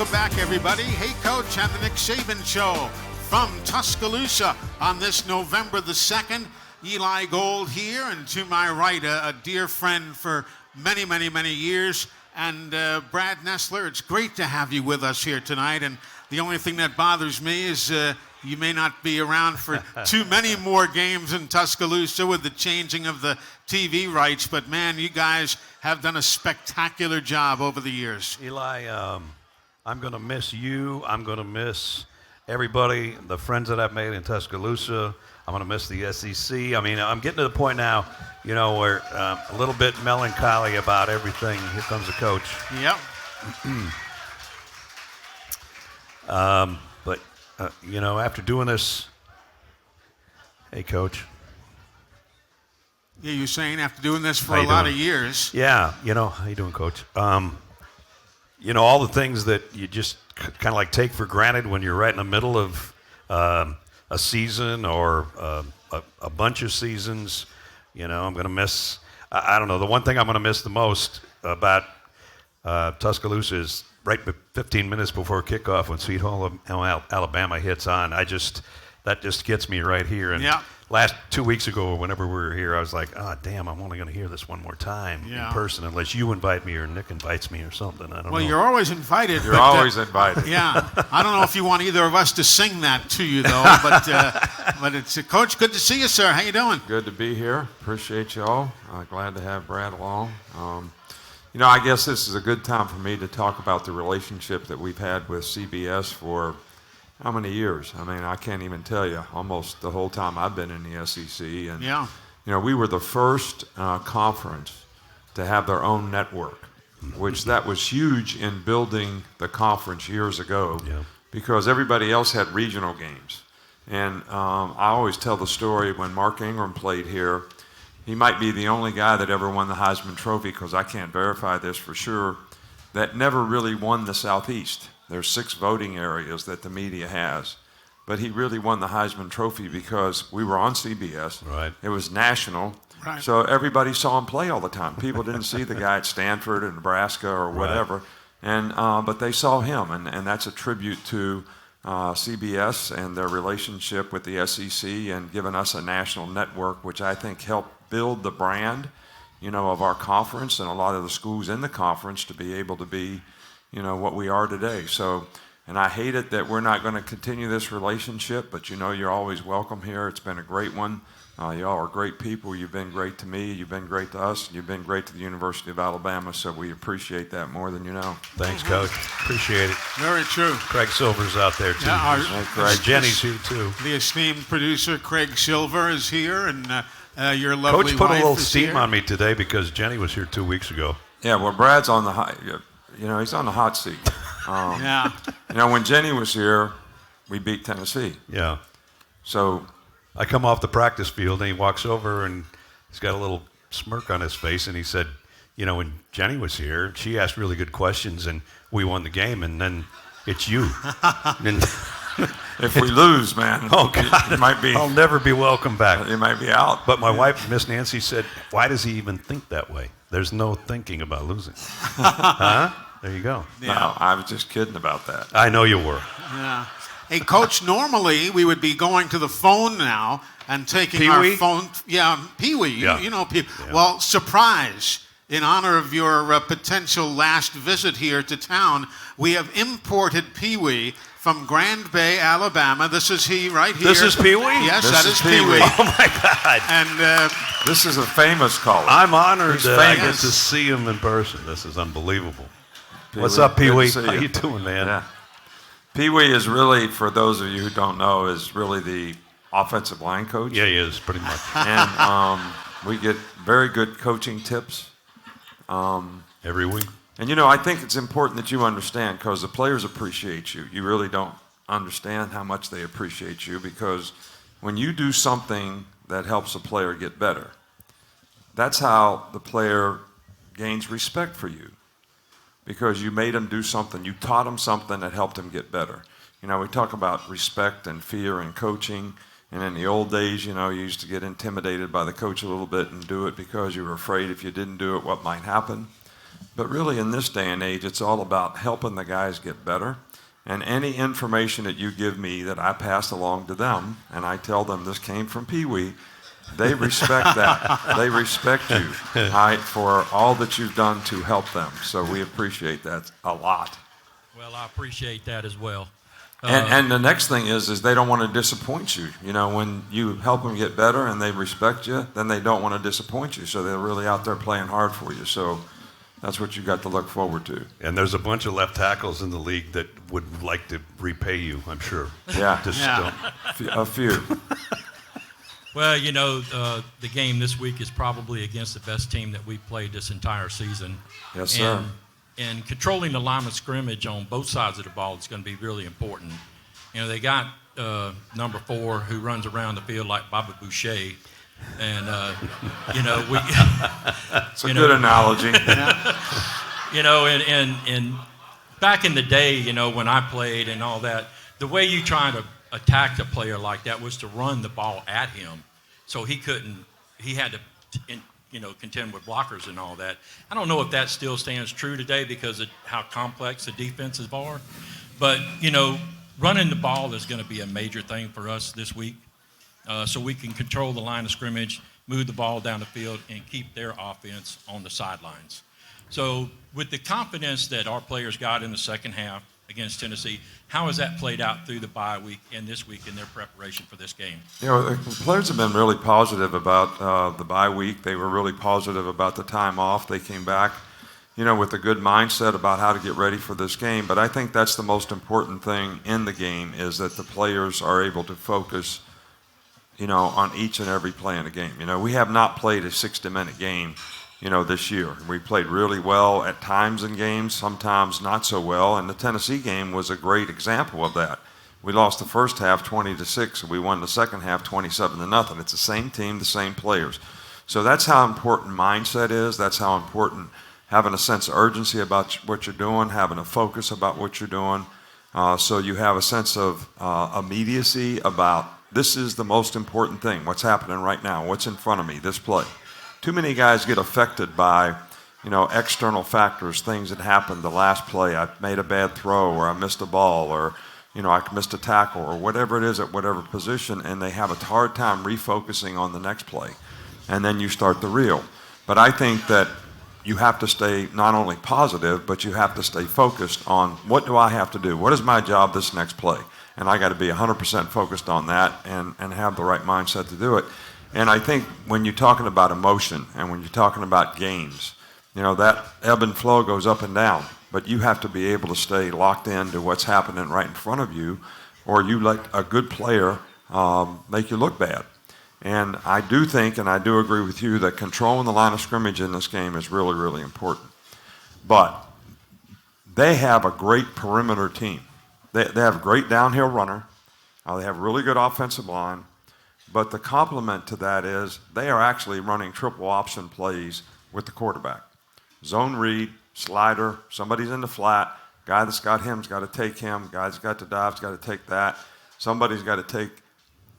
Welcome back, everybody. Hey, Coach, and the Nick Saban Show from Tuscaloosa on this November the 2nd. Eli Gold here, and to my right, a dear friend for many, many, many years, and Brad Nessler. It's great to have you with us here tonight, and the only thing that bothers me is you may not be around for too many more games in Tuscaloosa with the changing of the TV rights, but man, you guys have done a spectacular job over the years. Eli, I'm going to miss you. I'm going to miss everybody, the friends that I've made in Tuscaloosa. I'm going to miss the SEC. I mean, I'm getting to the point now, you know, where a little bit melancholy about everything. Here comes the coach. Yep. But, you know, after doing this, hey, Coach. Yeah, you're saying after doing this for a lot of years. Yeah, you know, how you doing, Coach? You know, all the things that you just kind of like take for granted when you're right in the middle of a season or a bunch of seasons. You know, I'm going to miss, I don't know, the one thing I'm going to miss the most about Tuscaloosa is right 15 minutes before kickoff when Sweet Home Alabama hits on. That just gets me right here. And last 2 weeks ago, whenever we were here, I was like, oh, damn, I'm only going to hear this one more time in person unless you invite me or Nick invites me or something. I don't know. Well, you're always invited. You're always invited. Yeah. I don't know if you want either of us to sing that to you, though. But it's Coach, good to see you, sir. How you doing? Good to be here. Appreciate you all. Glad to have Brad along. You know, I guess this is a good time for me to talk about the relationship that we've had with CBS for how many years? I mean, I can't even tell you. Almost the whole time I've been in the SEC. And, you know, we were the first conference to have their own network, which that was huge in building the conference years ago because everybody else had regional games. And I always tell the story when Mark Ingram played here. He might be the only guy that ever won the Heisman Trophy, because I can't verify this for sure, that never really won the Southeast. There's 6 voting areas that the media has. But he really won the Heisman Trophy because we were on CBS. Right. It was national. Right. So everybody saw him play all the time. People didn't see the guy at Stanford or Nebraska or whatever. Right. And but they saw him, and that's a tribute to CBS and their relationship with the SEC and giving us a national network, which I think helped build the brand, you know, of our conference and a lot of the schools in the conference to be able to be, you know, what we are today. So, and I hate it that we're not going to continue this relationship, but you know, you're always welcome here. It's been a great one. Y'all are great people. You've been great to me. You've been great to us. You've been great to the University of Alabama, so we appreciate that more than you know. Thanks, Coach. Appreciate it. Very true. Craig Silver's out there, too. Yeah, Jenny's here, too. The esteemed producer, Craig Silver, is here, and your lovely Coach put a wife little is steam here. on me today because Jenny was here 2 weeks ago. Yeah, well, Brad's on the hot, you know, he's on the hot seat. You know, when Jenny was here, we beat Tennessee. Yeah. So I come off the practice field, and he walks over, and he's got a little smirk on his face, and he said, you know, when Jenny was here, she asked really good questions, and we won the game, and then it's you. And if we lose, man, God, you might be. I'll never be welcome back. You might be out. But my wife, Miss Nancy, said, why does he even think that way? There's no thinking about losing. Huh? There you go. Yeah. No, I was just kidding about that. I know you were. Yeah. Hey, Coach, normally we would be going to the phone now and taking our phone. Yeah, Pee-wee. Yeah. You know, well, surprise. In honor of your potential last visit here to town, we have imported Pee-wee from Grand Bay, Alabama. This is he right here. This is Pee-wee? Yes, This that is is Pee-wee. Oh, my God. And This is a famous caller. I'm honored He's that I get famous. to see him in person. This is unbelievable. Pee-wee, What's up, good to Pee-wee? see How you doing, man? Yeah. Pee-wee is really, for those of you who don't know, is really the offensive line coach. Yeah, he is, pretty much. And we get very good coaching tips. Every week. And, you know, I think it's important that you understand, because the players appreciate you. You really don't understand how much they appreciate you, because when you do something that helps a player get better, that's how the player gains respect for you, because you made him do something. You taught him something that helped him get better. You know, we talk about respect and fear and coaching. And in the old days, you know, you used to get intimidated by the coach a little bit and do it because you were afraid if you didn't do it, what might happen. But really, in this day and age, it's all about helping the guys get better. And any information that you give me that I pass along to them, and I tell them this came from Pee Wee, they respect that. They respect you for all that you've done to help them. So we appreciate that a lot. Well, I appreciate that as well. And the next thing is they don't want to disappoint you. You know, when you help them get better and they respect you, then they don't want to disappoint you. So they're really out there playing hard for you. So that's what you got to look forward to. And there's a bunch of left tackles in the league that would like to repay you, I'm sure. Yeah. A few. Well, you know, the game this week is probably against the best team that we've played this entire season. Yes, sir. And controlling the line of scrimmage on both sides of the ball is going to be really important. You know, they got number 4 who runs around the field like Baba Boucher. And, you know, we... It's a good analogy. You know, and back in the day, you know, when I played and all that, the way you try to attack a player like that was to run the ball at him. So he had to, you know, contend with blockers and all that. I don't know if that still stands true today because of how complex the defenses are. But, you know, running the ball is going to be a major thing for us this week. So we can control the line of scrimmage, move the ball down the field, and keep their offense on the sidelines. So with the confidence that our players got in the second half against Tennessee, how has that played out through the bye week and this week in their preparation for this game? You know, the players have been really positive about the bye week. They were really positive about the time off. They came back, you know, with a good mindset about how to get ready for this game. But I think that's the most important thing in the game is that the players are able to focus, you know, on each and every play in the game. You know, we have not played a 60-minute game, you know, this year. We played really well at times in games, sometimes not so well, and the Tennessee game was a great example of that. We lost the first half 20-6, and we won the second half 27-0. It's the same team, the same players. So that's how important mindset is. That's how important having a sense of urgency about what you're doing, having a focus about what you're doing, so you have a sense of immediacy about this is the most important thing, what's happening right now, what's in front of me, this play. Too many guys get affected by, you know, external factors, things that happened the last play. I made a bad throw, or I missed a ball, or, you know, I missed a tackle, or whatever it is at whatever position, and they have a hard time refocusing on the next play. And then you start the reel. But I think that you have to stay not only positive, but you have to stay focused on what do I have to do? What is my job this next play? And I got to be 100% focused on that and have the right mindset to do it. And I think when you're talking about emotion and when you're talking about games, you know, that ebb and flow goes up and down. But you have to be able to stay locked into what's happening right in front of you, or you let a good player make you look bad. And I do think, and I do agree with you, that controlling the line of scrimmage in this game is really, really important. But they have a great perimeter team. They have a great downhill runner. They have a really good offensive line. But the complement to that is they are actually running triple option plays with the quarterback. Zone read, slider, somebody's in the flat, guy that's got him's got to take him, guy's got to dive's got to take that. Somebody's got to take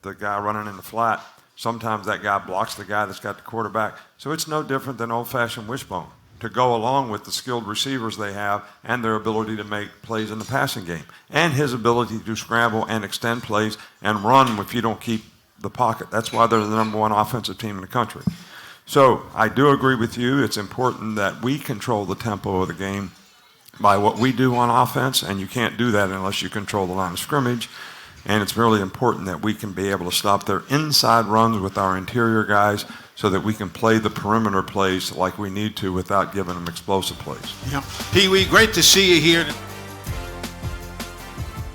the guy running in the flat. Sometimes that guy blocks the guy that's got the quarterback. So it's no different than old-fashioned wishbone to go along with the skilled receivers they have and their ability to make plays in the passing game and his ability to scramble and extend plays and run if you don't keep the pocket. That's why they're the number 1 offensive team in the country. So I do agree with you. It's important that we control the tempo of the game by what we do on offense, and you can't do that unless you control the line of scrimmage. And it's really important that we can be able to stop their inside runs with our interior guys so that we can play the perimeter plays like we need to without giving them explosive plays. Yeah. Pee Wee, great to see you here.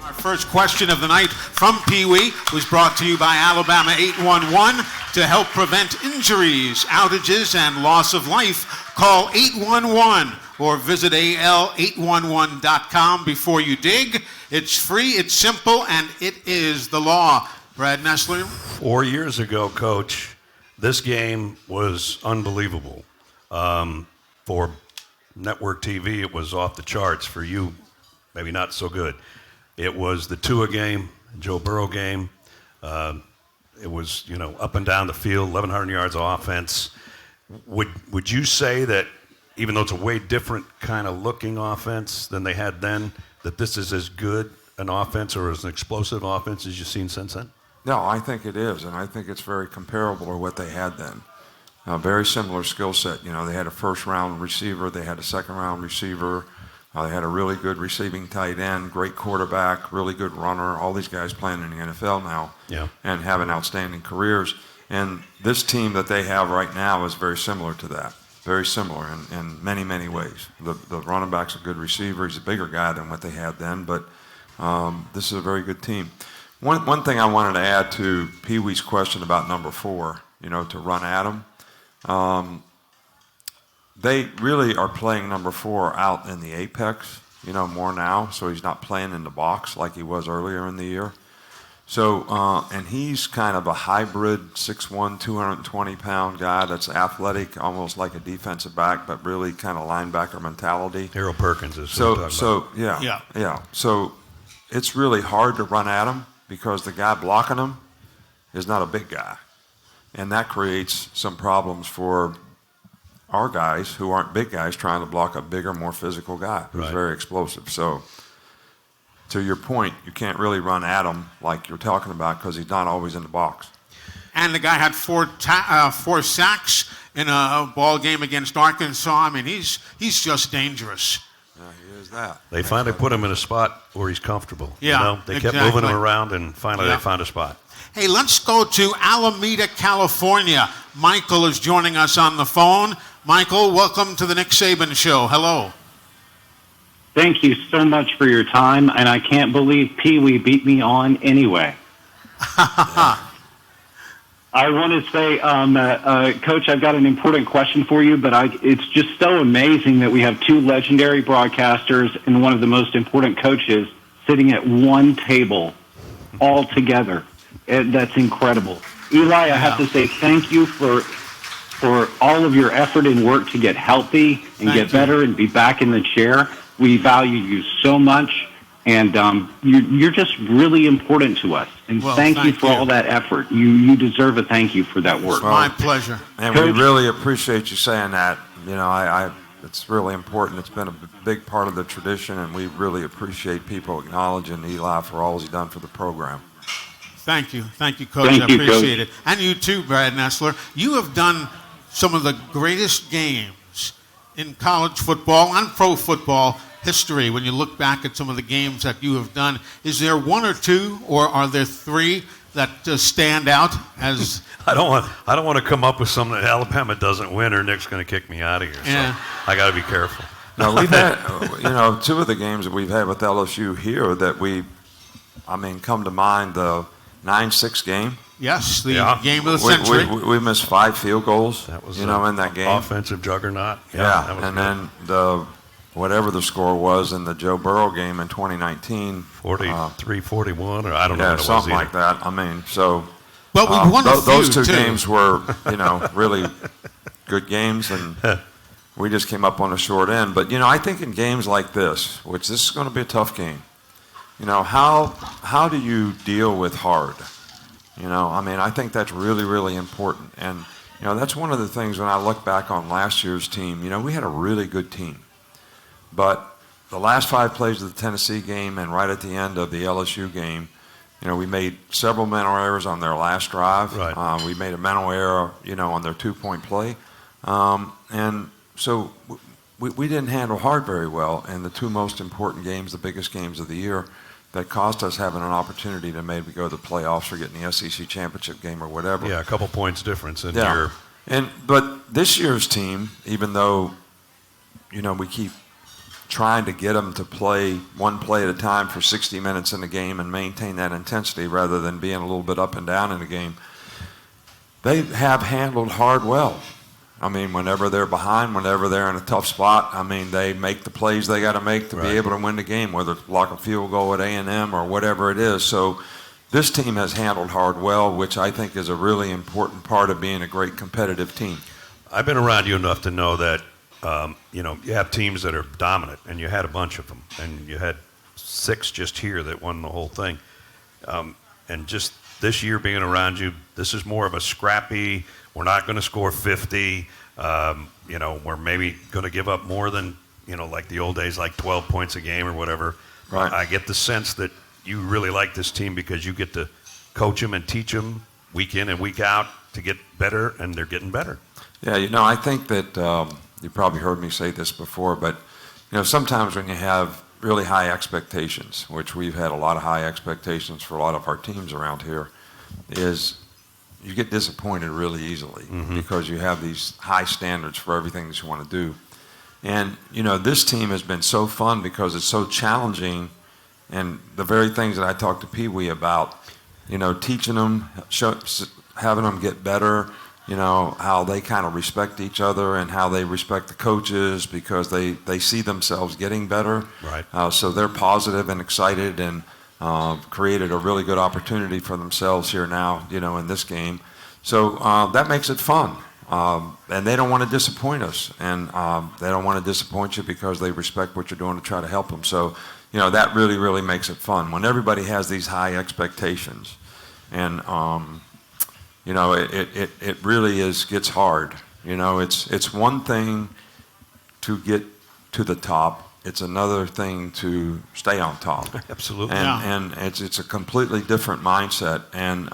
Our first question of the night from Pee Wee was brought to you by Alabama 811. To help prevent injuries, outages, and loss of life, call 811 or visit al811.com before you dig. It's free, it's simple, and it is the law. Brad Nessler? 4 years ago, Coach, this game was unbelievable. For network TV, it was off the charts. For you, maybe not so good. It was the Tua game, Joe Burrow game. It was, you know, up and down the field, 1,100 yards of offense. Would you say that even though it's a way different kind of looking offense than they had then, that this is as good an offense or as an explosive offense as you've seen since then? No, I think it is, and I think it's very comparable to what they had then. Very similar skill set. You know, they had a first-round receiver, they had a second-round receiver, they had a really good receiving tight end, great quarterback, really good runner. All these guys playing in the NFL now and having outstanding careers. And this team that they have right now is very similar to that. Very similar in many, many ways. The running back's a good receiver. He's a bigger guy than what they had then, but this is a very good team. One thing I wanted to add to Pee Wee's question about number 4, you know, to run at him. They really are playing number 4 out in the apex, you know, more now, so he's not playing in the box like he was earlier in the year. So, and he's kind of a hybrid 6'1", 220-pound guy that's athletic, almost like a defensive back, but really kind of linebacker mentality. Harold Perkins is what we're talking about. Yeah. So it's really hard to run at him because the guy blocking him is not a big guy. And that creates some problems for our guys who aren't big guys trying to block a bigger, more physical guy who's very explosive. So to your point, you can't really run at him like you're talking about because he's not always in the box. And the guy had 4 sacks in a ball game against Arkansas. I mean, he's just dangerous. Yeah, he is that. They finally put him in a spot where he's comfortable. Yeah, you know? They kept moving him around, and finally they found a spot. Hey, let's go to Alameda, California. Michael is joining us on the phone. Michael, welcome to the Nick Saban Show. Hello. Thank you so much for your time, and I can't believe Pee Wee beat me on anyway. I want to say, Coach, I've got an important question for you, but it's just so amazing that we have 2 legendary broadcasters and one of the most important coaches sitting at one table all together. That's incredible. Eli, I have to say thank you for all of your effort and work to get healthy and get better and be back in the chair. We value you so much, and you're just really important to us. And thank you for all that effort. You deserve a thank you for that work. My pleasure. And Coach, we really appreciate you saying that. You know, it's really important. It's been a big part of the tradition, and we really appreciate people acknowledging Eli for all he's done for the program. Thank you, Coach. I appreciate it. And you too, Brad Nessler. You have done some of the greatest games in college football and pro football history. When you look back at some of the games that you have done, is there 1 or 2, or are there 3 that stand out as? I don't want to come up with something that Alabama doesn't win, or Nick's going to kick me out of here. Yeah. So I got to be careful. No, we've had, 2 of the games that we've had with LSU here that come to mind, the 9-6 game. Yes, the game of the century. We missed 5 field goals. That was in that game. Offensive juggernaut. Yeah, that was and good. then whatever the score was in the Joe Burrow game in 2019, 43-41, or I don't know what it was something either. like that. But we won a few, those 2 too. games were really good games, and we just came up on the short end. But I think in games like this, which this is going to be a tough game, how do you deal with hard? I think that's really, really important. And, that's one of the things when I look back on last year's team, we had a really good team. But the last 5 plays of the Tennessee game and right at the end of the LSU game, we made several mental errors on their last drive. Right. We made a mental error, on their 2-point play. And so we didn't handle hard very well in the 2 most important games, the biggest games of the year, that cost us having an opportunity to maybe go to the playoffs or get in the SEC championship game or whatever. Yeah, a couple points difference in your. But this year's team, even though, we keep trying to get them to play 1 play at a time for 60 minutes in the game and maintain that intensity rather than being a little bit up and down in the game, they have handled hard well. Whenever they're behind, whenever they're in a tough spot, they make the plays they got to make to be able to win the game, whether it's block a field goal at A&M or whatever it is. So this team has handled hard well, which I think is a really important part of being a great competitive team. I've been around you enough to know that, you have teams that are dominant, and you had a bunch of them, and you had 6 just here that won the whole thing. And just this year being around you, this is more of a scrappy, we're not going to score 50, we're maybe going to give up more than, like the old days, like 12 points a game or whatever. Right. I get the sense that you really like this team because you get to coach them and teach them week in and week out to get better, and they're getting better. Yeah, I think that you probably heard me say this before, but sometimes when you have really high expectations, which we've had a lot of high expectations for a lot of our teams around here, is you get disappointed really easily because you have these high standards for everything that you want to do. And, this team has been so fun because it's so challenging, and the very things that I talked to Pee Wee about, teaching them, having them get better, how they kind of respect each other and how they respect the coaches because they see themselves getting better. Right. So they're positive and excited and created a really good opportunity for themselves here now, in this game. So that makes it fun. And they don't want to disappoint us. And they don't want to disappoint you because they respect what you're doing to try to help them. So, that really, really makes it fun. When everybody has these high expectations and it really gets hard. It's one thing to get to the top. It's another thing to stay on top. Absolutely. And it's a completely different mindset. And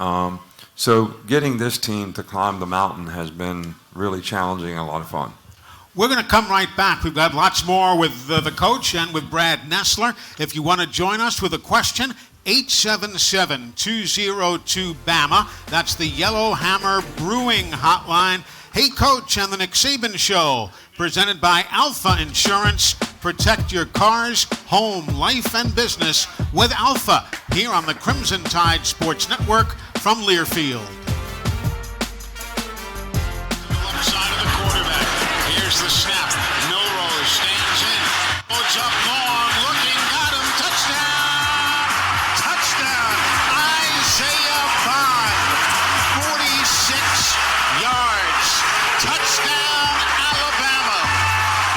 so getting this team to climb the mountain has been really challenging and a lot of fun. We're going to come right back. We've got lots more with the coach and with Brad Nessler. If you want to join us with a question, 877-202-BAMA. That's the Yellowhammer Brewing Hotline. Hey, Coach, and the Nick Saban Show, presented by Alpha Insurance. Protect your cars, home, life, and business with Alpha, here on the Crimson Tide Sports Network from Learfield. Left side of the quarterback. Here's the snap. Milrose stands in. Loads up long, looking, got him. Touchdown! Touchdown! Isaiah Bond. 46 yards. Touchdown, Alabama.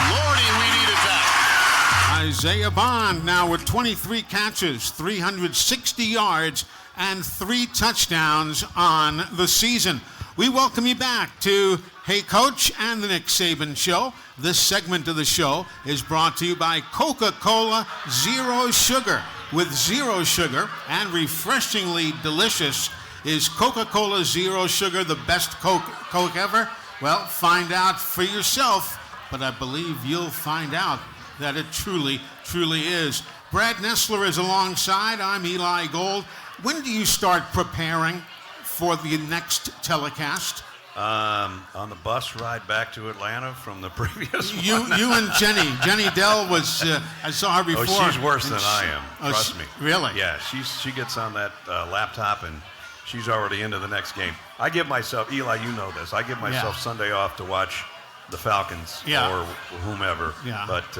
Lordy, we needed that. Isaiah Bond now with 23 catches, 360 yards, and 3 touchdowns on the season. We welcome you back to Hey Coach and the Nick Saban Show. This segment of the show is brought to you by Coca-Cola Zero Sugar. With zero sugar and refreshingly delicious, is Coca-Cola Zero Sugar the best Coke ever? Well, find out for yourself, but I believe you'll find out that it truly, truly is. Brad Nessler is alongside. I'm Eli Gold. When do you start preparing for the next telecast? On the bus ride back to Atlanta from the previous You and Jenny Dell was, I saw her before. Oh, she's worse than I am, trust me. Really? Yeah, she gets on that laptop and she's already into the next game. I give myself, Eli, you know this, I give myself Sunday off to watch the Falcons or whomever. Yeah. But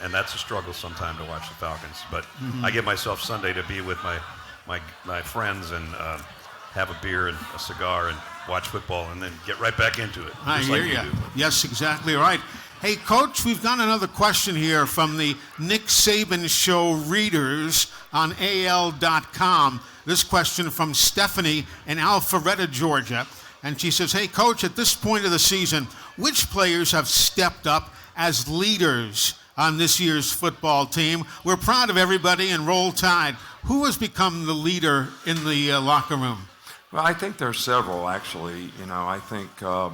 and that's a struggle sometime to watch the Falcons. But I give myself Sunday to be with my friends and have a beer and a cigar and watch football and then get right back into it. I hear you. Yes, exactly right. Hey, Coach, we've got another question here from the Nick Saban Show readers on AL.com. This question from Stephanie in Alpharetta, Georgia. And she says, hey, Coach, at this point of the season, which players have stepped up as leaders on this year's football team? We're proud of everybody and Roll Tide. Who has become the leader in the locker room? Well, I think there's several, actually. I think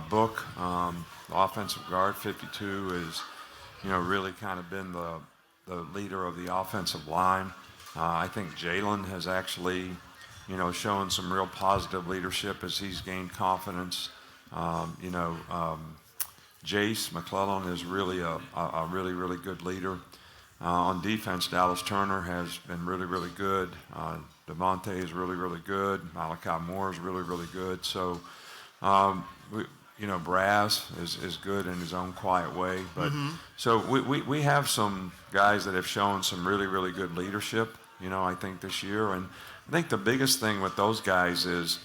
Book, the offensive guard, 52, is, really kind of been the leader of the offensive line. I think Jalen has actually, shown some real positive leadership as he's gained confidence. Jace McClellan is really a really, really good leader. On defense, Dallas Turner has been really, really good. Devontae is really, really good. Malachi Moore is really, really good. So, Brass is good in his own quiet way. But so we have some guys that have shown some really, really good leadership, I think this year. And I think the biggest thing with those guys is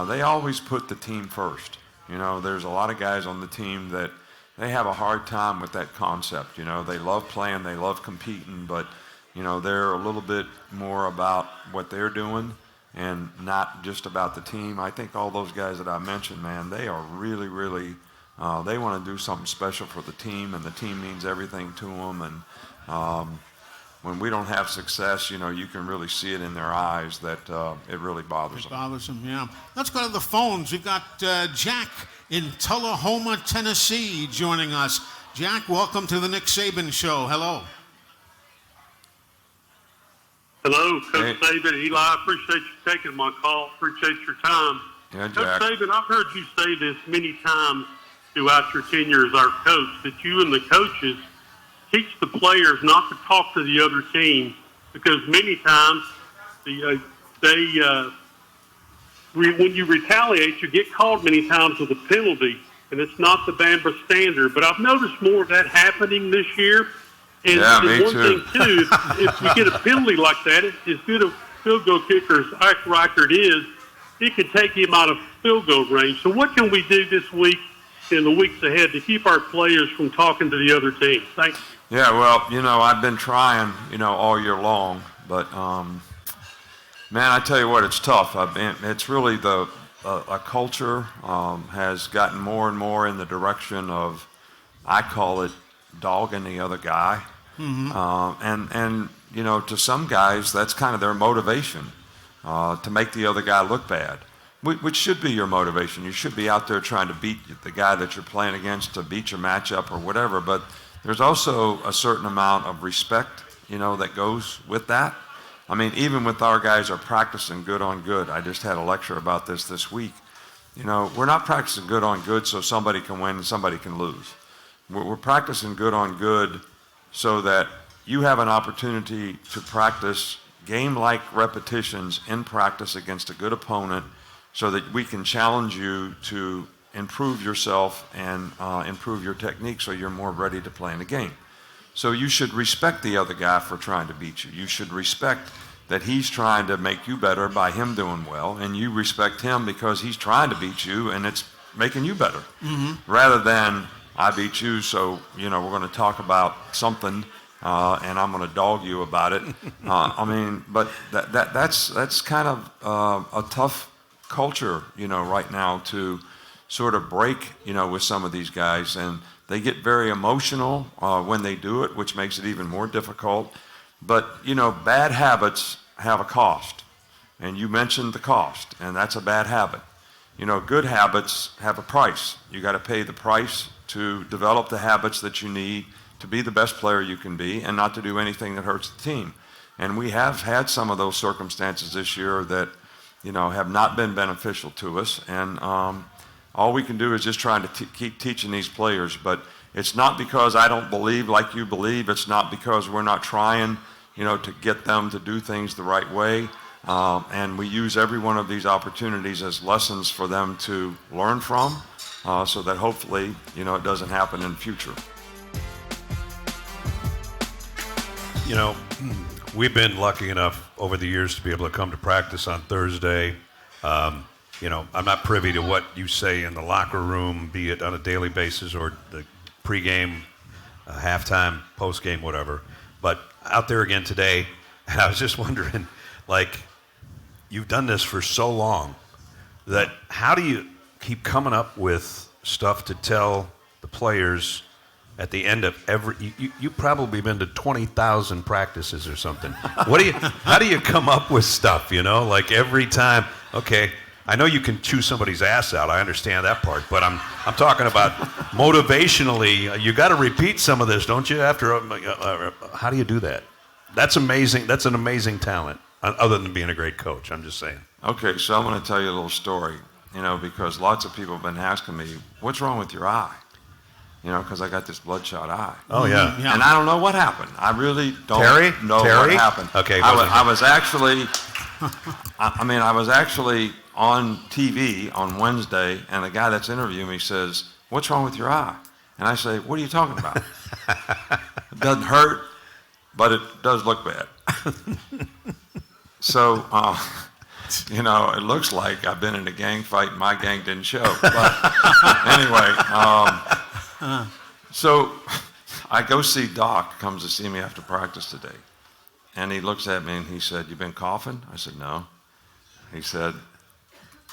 they always put the team first. There's a lot of guys on the team that they have a hard time with that concept. They love playing, they love competing, but they're a little bit more about what they're doing and not just about the team. I think all those guys that I mentioned, man, they are really, really They want to do something special for the team, and the team means everything to them. And when we don't have success, you can really see it in their eyes that it really bothers them. It bothers them, yeah. Let's go to the phones. We've got Jack in Tullahoma, Tennessee, joining us. Jack, welcome to the Nick Saban Show. Hello. Hello, Coach Saban. Eli, I appreciate you taking my call. Appreciate your time. Yeah, Coach Jack. Saban, I've heard you say this many times throughout your tenure as our coach, that you and the coaches teach the players not to talk to the other team, because many times when you retaliate, you get called many times with a penalty, and it's not the Bama standard. But I've noticed more of that happening this year. And, me one too. thing, too, if you get a penalty like that, as good a field goal kicker as Ike Reichert is, it could take him out of field goal range. So what can we do this week in the weeks ahead to keep our players from talking to the other team? Thanks. Yeah, well, I've been trying, all year long. But, man, I tell you what, it's tough. It's really a culture has gotten more and more in the direction of, I call it, dogging the other guy. And to some guys, that's kind of their motivation, to make the other guy look bad, which should be your motivation. You should be out there trying to beat the guy that you're playing against, to beat your matchup or whatever. But there's also a certain amount of respect, that goes with that. I mean, even with our guys are practicing good on good. I just had a lecture about this week. We're not practicing good on good so somebody can win and somebody can lose. We're practicing good on good so that you have an opportunity to practice game-like repetitions in practice against a good opponent, so that we can challenge you to improve yourself and improve your technique so you're more ready to play in the game. So you should respect the other guy for trying to beat you. You should respect that he's trying to make you better by him doing well, and you respect him because he's trying to beat you and it's making you better. Rather than, I beat you, so we're going to talk about something, and I'm going to dog you about it. But that's kind of a tough culture, right now to sort of break, with some of these guys, and they get very emotional when they do it, which makes it even more difficult. But bad habits have a cost, and you mentioned the cost, and that's a bad habit. Good habits have a price. You got to pay the price to develop the habits that you need to be the best player you can be and not to do anything that hurts the team. And we have had some of those circumstances this year that, have not been beneficial to us. And all we can do is just trying to keep teaching these players. But it's not because I don't believe like you believe. It's not because we're not trying, to get them to do things the right way. And we use every one of these opportunities as lessons for them to learn from, so that hopefully, it doesn't happen in the future. We've been lucky enough over the years to be able to come to practice on Thursday. I'm not privy to what you say in the locker room, be it on a daily basis or the pregame, halftime, postgame, whatever. But out there again today, and I was just wondering, you've done this for so long, that how do you keep coming up with stuff to tell the players at the end of every? You've probably been to 20,000 practices or something. How do you come up with stuff? Every time. Okay, I know you can chew somebody's ass out. I understand that part, but I'm talking about motivationally. You got to repeat some of this, don't you? After how do you do that? That's amazing. That's an amazing talent. Other than being a great coach, I'm just saying. Okay, so I'm going to tell you a little story, because lots of people have been asking me, what's wrong with your eye? Because I got this bloodshot eye. Oh, yeah. And I don't know what happened. I really don't know what happened. Okay. I was actually on TV on Wednesday, and the guy that's interviewing me says, what's wrong with your eye? And I say, what are you talking about? It doesn't hurt, but it does look bad. So, it looks like I've been in a gang fight and my gang didn't show. But anyway, so I go see Doc, comes to see me after practice today. And he looks at me and he said, you been coughing? I said, no. He said,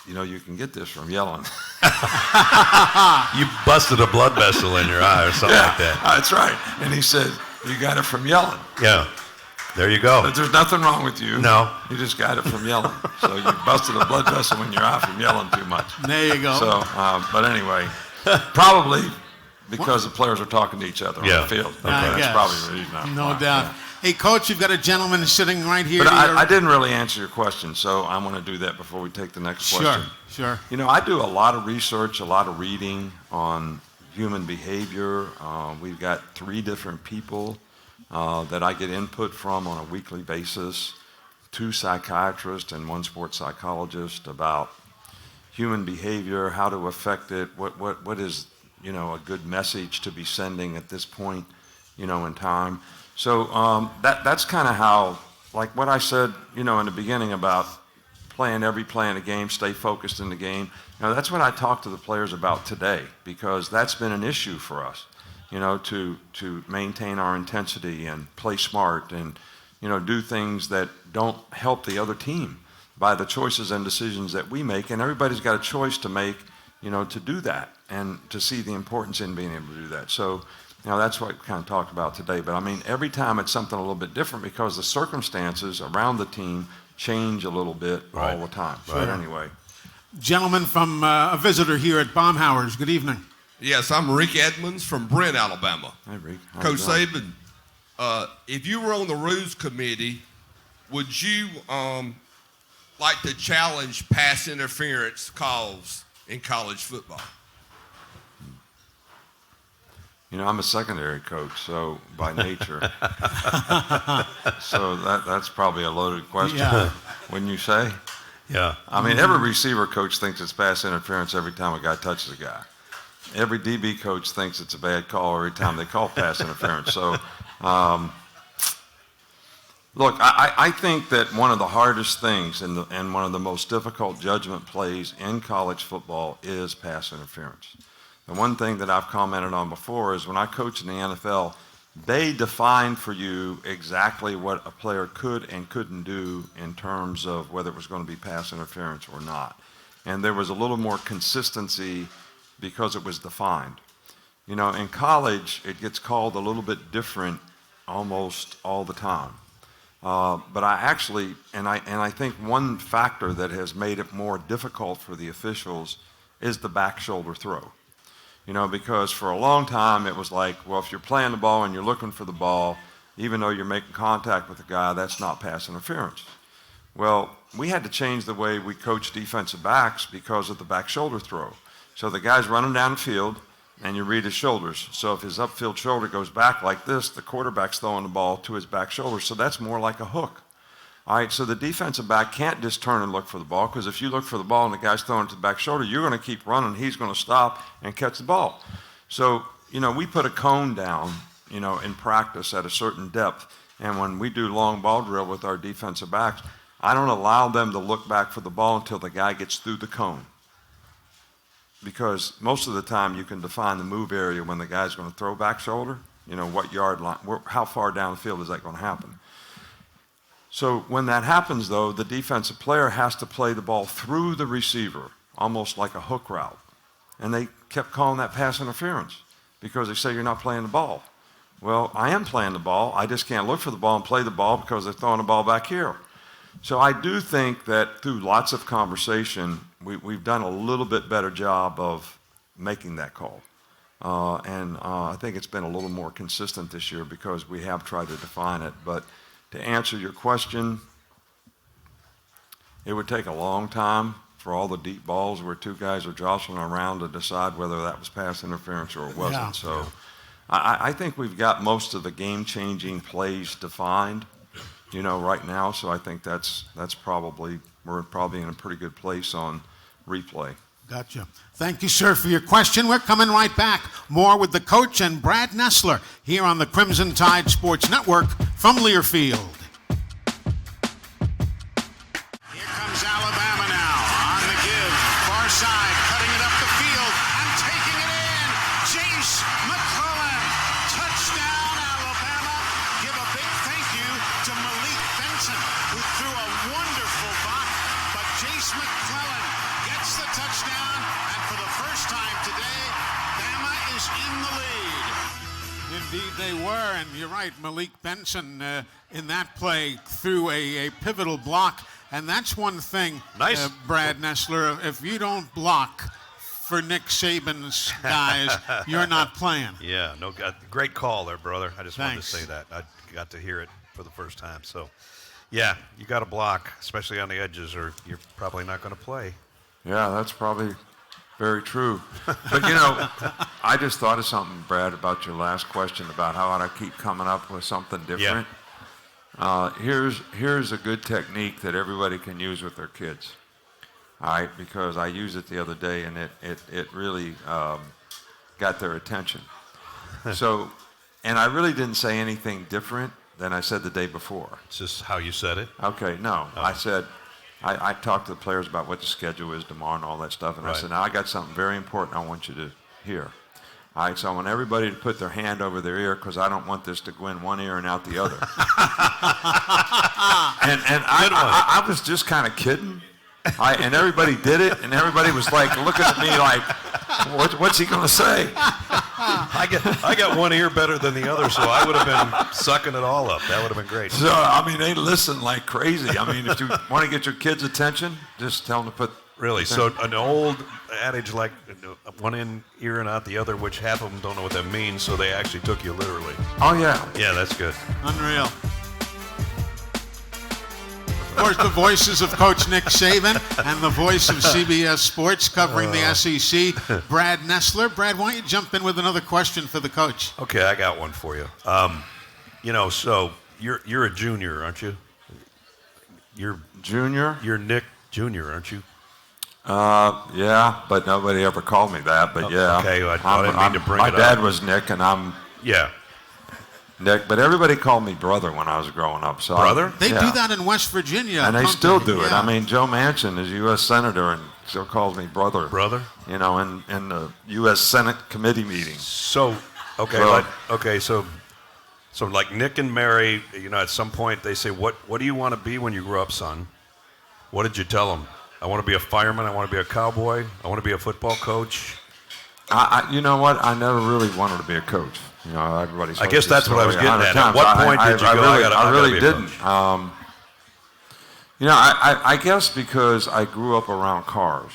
you can get this from yelling. You busted a blood vessel in your eye or something like that. That's right. And he said, you got it from yelling. Yeah. There you go. But there's nothing wrong with you. No. You just got it from yelling. So you busted a blood vessel in your eye from yelling too much. There you go. So, but anyway, probably because the players are talking to each other on the field. Okay, that's probably the reason. No doubt. Yeah. Hey, Coach, you've got a gentleman sitting right here. But I didn't really answer your question, so I want to do that before we take the next question. Sure. I do a lot of research, a lot of reading on human behavior. We've got 3 different people that I get input from on a weekly basis, 2 psychiatrists and 1 sports psychologist about human behavior, how to affect it, what is, a good message to be sending at this point, in time. So that's kind of how, like what I said, in the beginning about playing every play in the game, stay focused in the game. That's what I talk to the players about today, because that's been an issue for us, to maintain our intensity and play smart and, do things that don't help the other team by the choices and decisions that we make. And everybody's got a choice to make, to do that and to see the importance in being able to do that. So, that's what we kind of talked about today. But, every time it's something a little bit different because the circumstances around the team change a little bit all the time. But anyway. Gentleman from a visitor here at Baumhauer's. Good evening. Yes, I'm Rick Edmonds from Brent, Alabama. Hey, Rick. Coach Saban, if you were on the rules committee, would you like to challenge pass interference calls in college football? I'm a secondary coach, so by nature. So that's probably a loaded question, wouldn't you say? Yeah. Every receiver coach thinks it's pass interference every time a guy touches a guy. Every DB coach thinks it's a bad call every time they call pass interference. So, look, I think that one of the hardest things and one of the most difficult judgment plays in college football is pass interference. The one thing that I've commented on before is when I coached in the NFL, they defined for you exactly what a player could and couldn't do in terms of whether it was going to be pass interference or not. And there was a little more consistency because it was defined. In college, it gets called a little bit different almost all the time. But I actually, and I think one factor that has made it more difficult for the officials is the back shoulder throw. Because for a long time it was like, well, if you're playing the ball and you're looking for the ball, even though you're making contact with the guy, that's not pass interference. Well, we had to change the way we coach defensive backs because of the back shoulder throw. So the guy's running down the field, and you read his shoulders. So if his upfield shoulder goes back like this, the quarterback's throwing the ball to his back shoulder. So that's more like a hook. All right, so the defensive back can't just turn and look for the ball, because if you look for the ball and the guy's throwing it to the back shoulder, you're going to keep running. He's going to stop and catch the ball. So, we put a cone down, in practice at a certain depth. And when we do long ball drill with our defensive backs, I don't allow them to look back for the ball until the guy gets through the cone. Because most of the time you can define the move area when the guy's going to throw back shoulder, what yard line, how far down the field is that going to happen. So when that happens, though, the defensive player has to play the ball through the receiver, almost like a hook route. And they kept calling that pass interference because they say you're not playing the ball. Well, I am playing the ball. I just can't look for the ball and play the ball because they're throwing the ball back here. So I do think that through lots of conversation, we've done a little bit better job of making that call. And I think it's been a little more consistent this year because we have tried to define it. But to answer your question, it would take a long time for all the deep balls where 2 guys are jostling around to decide whether that was pass interference or it wasn't. Yeah. So I think we've got most of the game-changing plays defined, right now. So I think we're probably in a pretty good place on replay. Gotcha. Thank you, sir, for your question. We're coming right back. More with the coach and Brad Nessler here on the Crimson Tide Sports Network from Learfield. Here comes Alabama now on the give. Far side, cutting it up the field and taking it in. Jace McClellan. Touchdown, Alabama. Give a big thank you to Malik Benson, who threw a wonderful block. But Jace McClellan gets Indeed they were, and you're right, Malik Benson in that play threw a pivotal block, and that's one thing, Nice. Brad Nessler, if you don't block for Nick Saban's guys, you're not playing. Yeah, no, great call there, brother. I just wanted to Thanks. say that. I got to hear it for the first time. So, yeah, you got to block, especially on the edges, or you're probably not going to play. Yeah, that's probably very true. But, I just thought of something, Brad, about your last question about how I keep coming up with something different. Here's a good technique that everybody can use with their kids. All right, because I used it the other day, and it really got their attention. So, and I really didn't say anything different than I said the day before. It's just how you said it. Okay, no. I said, I talked to the players about what the schedule is tomorrow and all that stuff, and I said, now I got something very important I want you to hear. All right, so I want everybody to put their hand over their ear because I don't want this to go in one ear and out the other. and I was just kind of kidding. And everybody did it, and everybody was like looking at me like, what's he going to say? I got one ear better than the other, so I would have been sucking it all up. That would have been great. So, I mean, they listen like crazy. I mean, if you want to get your kids' attention, just tell them to put... Really? So an old adage like one in ear and out the other, which half of them don't know what that means, so they actually took you literally. Oh, yeah. Yeah, that's good. Unreal. Of course, the voices of Coach Nick Saban and the voice of CBS Sports covering the SEC, Brad Nessler. Brad, why don't you jump in with another question for the coach? Okay, I got one for you. So you're a junior, aren't you? You're Junior? You're Nick Jr., aren't you? Yeah, but nobody ever called me that, but yeah. Okay, I didn't mean to bring it up. My dad was Nick, and I'm Yeah. Nick, but everybody called me brother when I was growing up. So Brother? They do that in West Virginia. And they don't still they? do it. Yeah. I mean, Joe Manchin is a U.S. Senator and still calls me brother. Brother? In the U.S. Senate committee meetings. So, so like Nick and Mary, at some point they say, what do you want to be when you grow up, son? What did you tell them? I want to be a fireman. I want to be a cowboy. I want to be a football coach. You know what? I never really wanted to be a coach. Everybody. I guess that's what I was getting at. At what point did you go? I really didn't. I guess because I grew up around cars.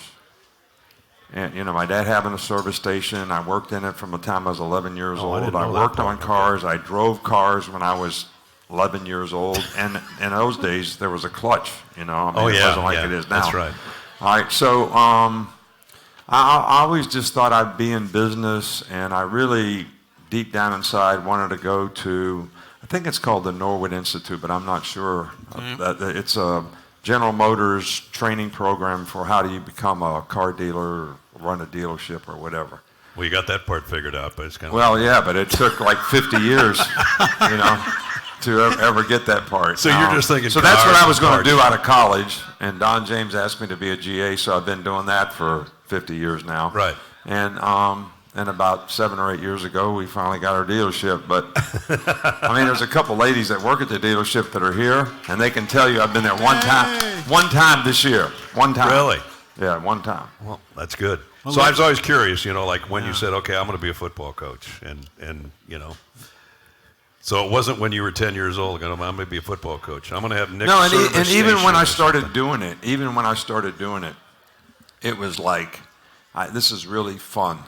And, my dad having a service station, I worked in it from the time I was 11 years old. I worked on cars. I drove cars when I was 11 years old. And in those days, there was a clutch, it wasn't like it is now. That's right. All right, so I always just thought I'd be in business, and I really, deep down inside, wanted to go to, I think it's called the Norwood Institute, but I'm not sure. It's a General Motors training program for how do you become a car dealer, or run a dealership, or whatever. Well, you got that part figured out, but it's kind of... Well, yeah, but it took like 50 years, to ever get that part. So you're just thinking So that's what I was going to do cars. out of college, and Don James asked me to be a GA, so I've been doing that for 50 years now. Right. And about 7 or 8 years ago, we finally got our dealership. But, there's a couple ladies that work at the dealership that are here, and they can tell you I've been there one time this year. One time. Really? Yeah, one time. Well, that's good. So I was always curious, like when you said, okay, I'm going to be a football coach, and so it wasn't when you were 10 years old, I'm going to be a football coach. I'm going to have Nick. No, and service even when station I or started something. doing it, it was like, this is really fun.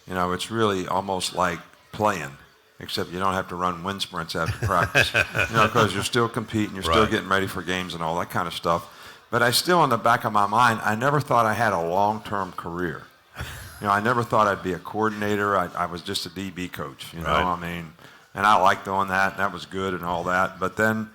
It's really almost like playing, except you don't have to run wind sprints after practice, because you're still competing, you're still getting ready for games and all that kind of stuff. But I still, in the back of my mind, I never thought I had a long-term career. I never thought I'd be a coordinator. I was just a DB coach, and I liked doing that, and that was good and all that. But then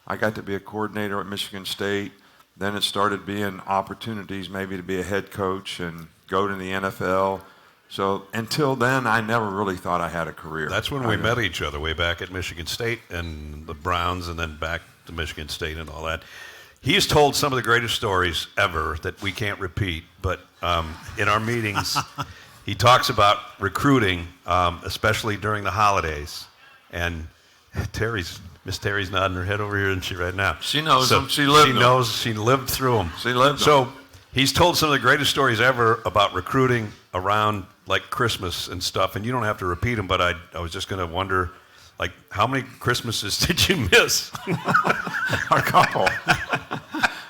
I got to be a coordinator at Michigan State. Then it started being opportunities maybe to be a head coach and go to the NFL. So until then, I never really thought I had a career. That's when we met each other, way back at Michigan State and the Browns, and then back to Michigan State and all that. He's told some of the greatest stories ever that we can't repeat, but in our meetings, he talks about recruiting, especially during the holidays. And Miss Terry's nodding her head over here, isn't she, right now? She knows them. She lived them. She lived through them. She lived them. So he's told some of the greatest stories ever about recruiting around like Christmas and stuff, and you don't have to repeat them, but I was just going to wonder, like, how many Christmases did you miss? A couple.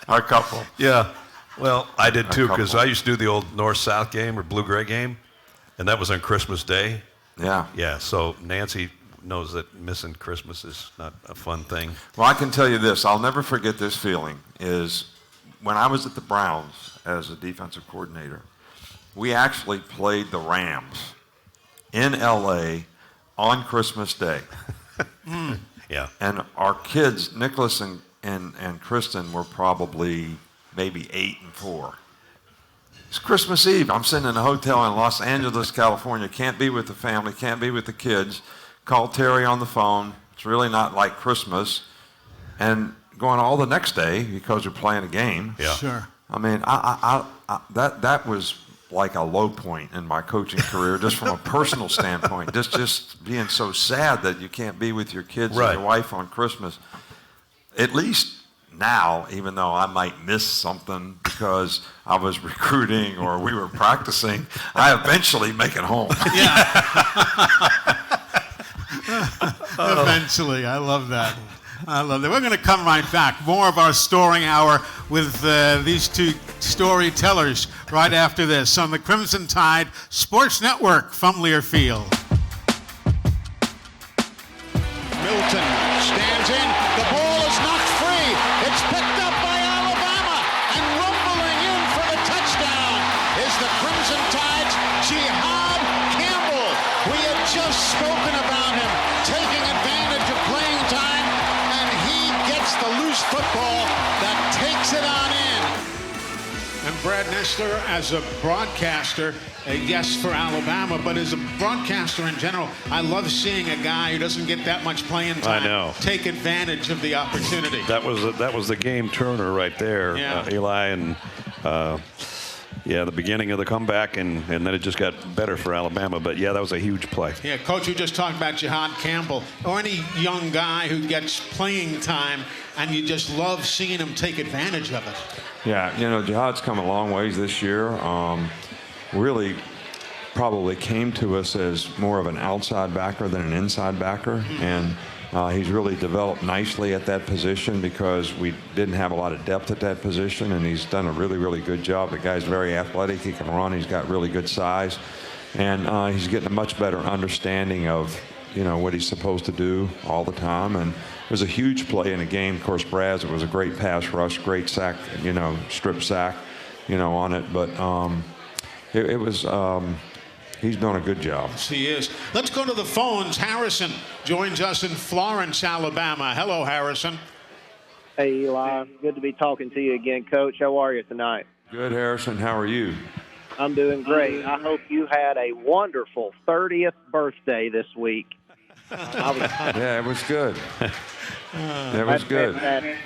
A couple. Yeah. Well, I did too, because I used to do the old North-South game or Blue-Gray game, and that was on Christmas Day. Yeah. Yeah, so Nancy knows that missing Christmas is not a fun thing. Well, I can tell you this. I'll never forget this feeling, is when I was at the Browns as a defensive coordinator, we actually played the Rams in L.A. on Christmas Day. Yeah. And our kids, Nicholas and Kristen, were probably maybe 8 and 4. It's Christmas Eve. I'm sitting in a hotel in Los Angeles, California. Can't be with the family, can't be with the kids. Call Terry on the phone. It's really not like Christmas. And going all the next day because you're playing a game. Yeah. Sure. I mean, that was like a low point in my coaching career, just from a personal standpoint. Just being so sad that you can't be with your kids Right. and your wife on Christmas. At least now, even though I might miss something because I was recruiting or we were practicing, I eventually make it home. Eventually. I love that. I love that. We're going to come right back. More of our story hour with these two storytellers right after this on the Crimson Tide Sports Network from Learfield. Milton stands in. The ball is knocked free. It's picked up by Alabama. And rumbling in for the touchdown is the Crimson Tide's Jihad Campbell. We had just spoken about him taking advantage of playing time, and he gets the loose football that takes it on in. And Brad Nessler, as a broadcaster, yes, for Alabama, but as a broadcaster in general, I love seeing a guy who doesn't get that much playing time I know. take advantage of the opportunity. That was the game turner right there, Yeah. Eli, and the beginning of the comeback, and then it just got better for Alabama. But yeah, that was a huge play. Yeah, Coach, you just talked about Jihad Campbell, or any young guy who gets playing time, and you just love seeing him take advantage of it. Yeah, Jihad's come a long ways this year. Really probably came to us as more of an outside backer than an inside backer. And he's really developed nicely at that position because we didn't have a lot of depth at that position, and he's done a really, really good job. The guy's very athletic. He can run. He's got really good size. And he's getting a much better understanding of, what he's supposed to do all the time. And it was a huge play in a game. Of course, Brad's, it was a great pass rush, great sack, strip sack, on it. But it was, he's done a good job. Yes, he is. Let's go to the phones. Harrison joins us in Florence, Alabama. Hello, Harrison. Hey, Eli. Good to be talking to you again, Coach. How are you tonight? Good, Harrison. How are you? I'm doing great. I hope you had a wonderful 30th birthday this week. Yeah, it was good. It was good. Fantastic.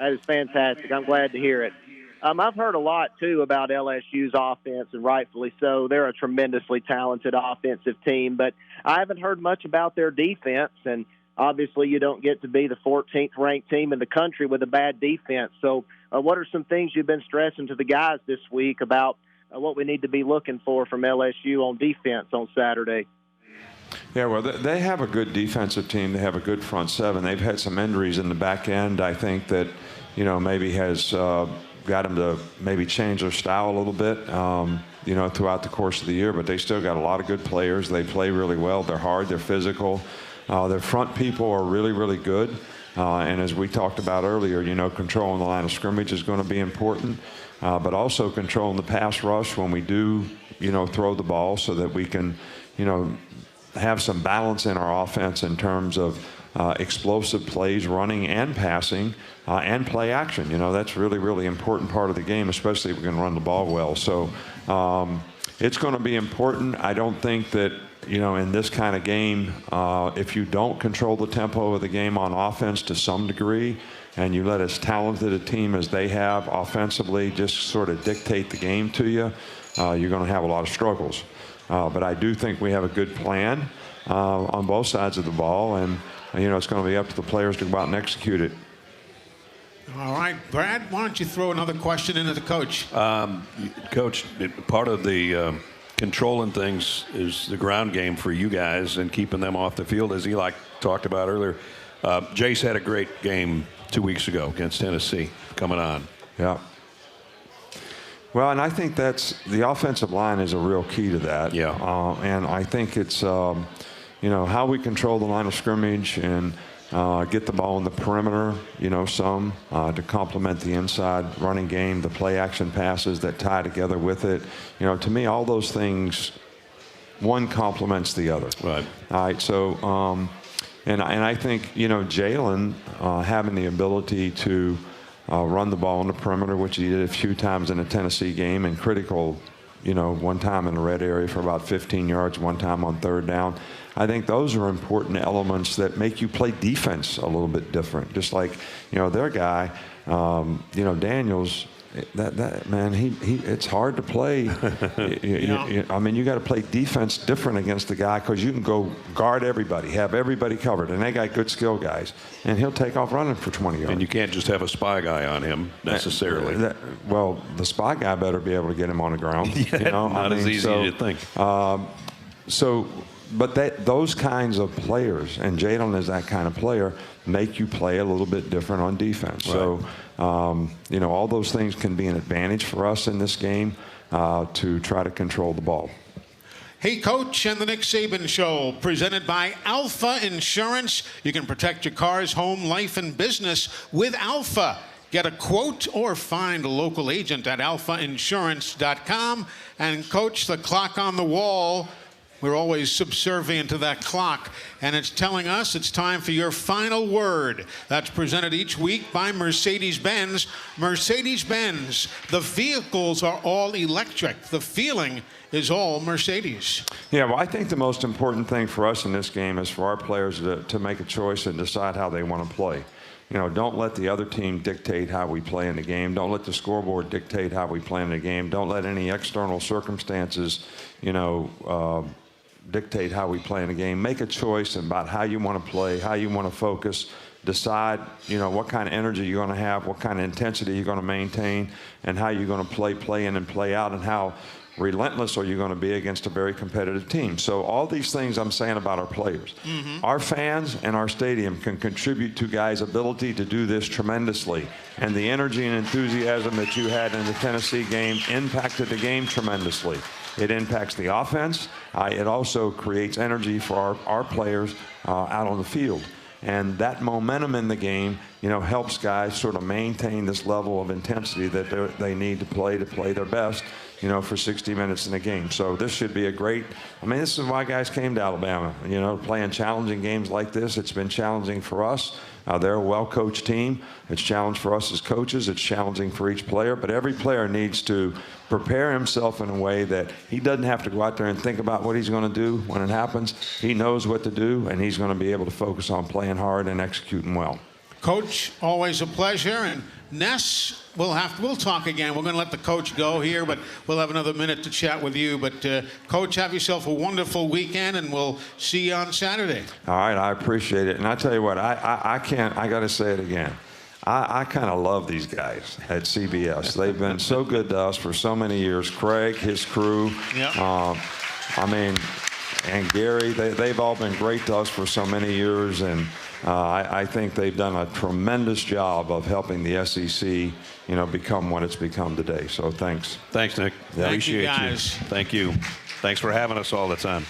That is fantastic. I'm glad to hear it. I've heard a lot, too, about LSU's offense, and rightfully so. They're a tremendously talented offensive team, but I haven't heard much about their defense, and obviously you don't get to be the 14th ranked team in the country with a bad defense. So what are some things you've been stressing to the guys this week about what we need to be looking for from LSU on defense on Saturday? Yeah, well, they have a good defensive team. They have a good front seven. They've had some injuries in the back end, I think, that, maybe has got them to maybe change their style a little bit, throughout the course of the year. But they still got a lot of good players. They play really well. They're hard. They're physical. Their front people are really, really good. And as we talked about earlier, controlling the line of scrimmage is going to be important. But also controlling the pass rush when we do, throw the ball so that we can, have some balance in our offense in terms of explosive plays, running and passing, and play action. That's really, really important part of the game, especially if we can run the ball well. So it's going to be important. I don't think that, in this kind of game, if you don't control the tempo of the game on offense to some degree, and you let as talented a team as they have offensively just sort of dictate the game to you, you're going to have a lot of struggles. But I do think we have a good plan on both sides of the ball, and it's going to be up to the players to go out and execute it. All right, Brad, why don't you throw another question into the coach? Coach, part of the controlling things is the ground game for you guys and keeping them off the field, as Eli talked about earlier. Jace had a great game 2 weeks ago against Tennessee coming on. Yeah. Well, and I think that's the offensive line is a real key to that. Yeah. And I think it's, how we control the line of scrimmage and get the ball in the perimeter, to complement the inside running game, the play action passes that tie together with it. To me, all those things, one complements the other. Right. All right. So, and I think, Jalen having the ability to run the ball in the perimeter, which he did a few times in the Tennessee game, and critical, one time in the red area for about 15 yards, one time on third down. I think those are important elements that make you play defense a little bit different. Just like, their guy, Daniels, that man, it's hard to play. I mean, you got to play defense different against the guy because you can go guard everybody, have everybody covered, and they got good skill guys, and he'll take off running for 20 yards. And you can't just have a spy guy on him necessarily. The spy guy better be able to get him on the ground. Not as easy as you think. But those kinds of players, and Jalen is that kind of player, make you play a little bit different on defense. Right. So, all those things can be an advantage for us in this game to try to control the ball. Hey, Coach, and the Nick Saban Show, presented by Alpha Insurance. You can protect your cars, home, life, and business with Alpha. Get a quote or find a local agent at alphainsurance.com. And, Coach, the clock on the wall, we're always subservient to that clock, and it's telling us it's time for your final word. That's presented each week by Mercedes-Benz. Mercedes-Benz, the vehicles are all electric. The feeling is all Mercedes. Yeah, well, I think the most important thing for us in this game is for our players to make a choice and decide how they want to play. Don't let the other team dictate how we play in the game. Don't let the scoreboard dictate how we play in the game. Don't let any external circumstances, dictate how we play in the game. Make a choice about how you want to play, how you want to focus. Decide, what kind of energy you're going to have, what kind of intensity you're going to maintain, and how you're going to play in and play out, and how relentless are you going to be against a very competitive team. So all these things I'm saying about our players. Mm-hmm. Our fans and our stadium can contribute to guys' ability to do this tremendously. And the energy and enthusiasm that you had in the Tennessee game impacted the game tremendously. It impacts the offense. It also creates energy for our players out on the field. And that momentum in the game, helps guys sort of maintain this level of intensity that they need to play their best, for 60 minutes in a game. So this should be this is why guys came to Alabama, playing challenging games like this. It's been challenging for us. They're a well-coached team. It's challenging for us as coaches. It's challenging for each player. But every player needs to prepare himself in a way that he doesn't have to go out there and think about what he's going to do when it happens. He knows what to do, and he's going to be able to focus on playing hard and executing well. Coach, always a pleasure. And Ness, we'll talk again. We're going to let the coach go here, but we'll have another minute to chat with you. But Coach, have yourself a wonderful weekend, and we'll see you on Saturday. All right, I appreciate it. And I tell you what, I got to say it again. I kind of love these guys at CBS. They've been so good to us for so many years. Craig, his crew, yep. And Gary, they've all been great to us for so many years. And I think they've done a tremendous job of helping the SEC, become what it's become today. So thanks. Thanks, Nick. Thank Appreciate you, guys. Thank you. Thanks for having us all the time.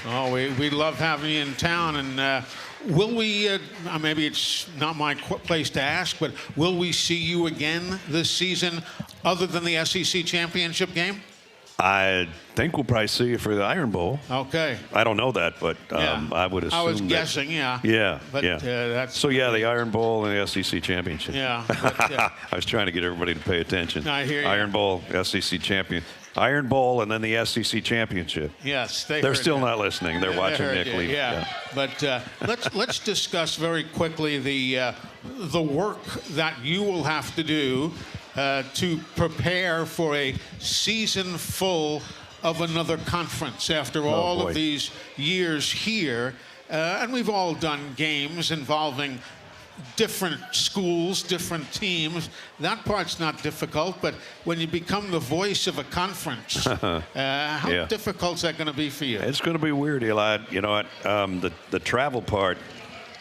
Oh, we love having you in town. And will we, maybe it's not my place to ask, but will we see you again this season other than the SEC championship game? I think we'll probably see you for the Iron Bowl. Okay. I don't know that, but I would assume. I was guessing, yeah. Yeah. But yeah. That's. So yeah, the Iron Bowl and the SEC championship. Yeah. But, I was trying to get everybody to pay attention. I hear you. Iron Bowl, SEC champion. Iron Bowl and then the SEC championship. Yes, they're still not listening. They're watching Nick leave. Yeah. But let's discuss very quickly the work that you will have to do to prepare for a season full of another conference after all of these years here. And we've all done games involving different schools, different teams. That part's not difficult, but when you become the voice of a conference, how difficult is that going to be for you? It's going to be weird, Eli. You know what? The travel part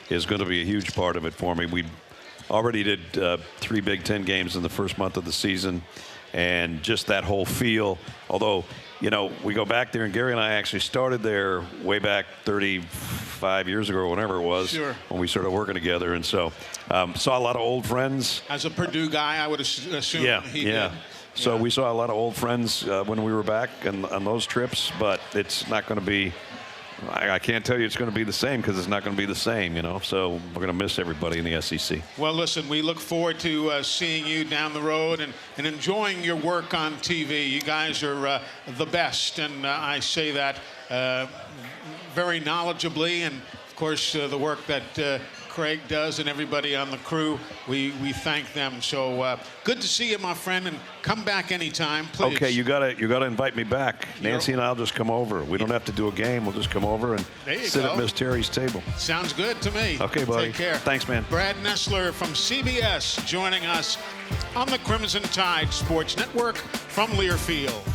is going to be a huge part of it for me. We already did 3 Big Ten games in the first month of the season, and just that whole feel. Although, you know, we go back there, and Gary and I actually started there way back 35 years ago, or whenever it was, when we started working together. And so saw a lot of old friends. As a Purdue guy, I would assume he did. So we saw a lot of old friends when we were back on those trips, but it's not going to be, I can't tell you it's going to be the same, because it's not going to be the same, you know. So we're going to miss everybody in the SEC. Well, listen, we look forward to seeing you down the road and enjoying your work on TV. You guys are the best, and I say that very knowledgeably. And, of course, the work that Craig does and everybody on the crew, we thank them. So good to see you, my friend, and come back anytime, please. Okay, you gotta invite me back. Nancy and I'll just come over. We don't have to do a game. We'll just come over and sit at Miss Terry's table. Sounds good to me. Okay, buddy. Take care. Thanks, man. Brad Nessler from CBS joining us on the Crimson Tide Sports Network from Learfield.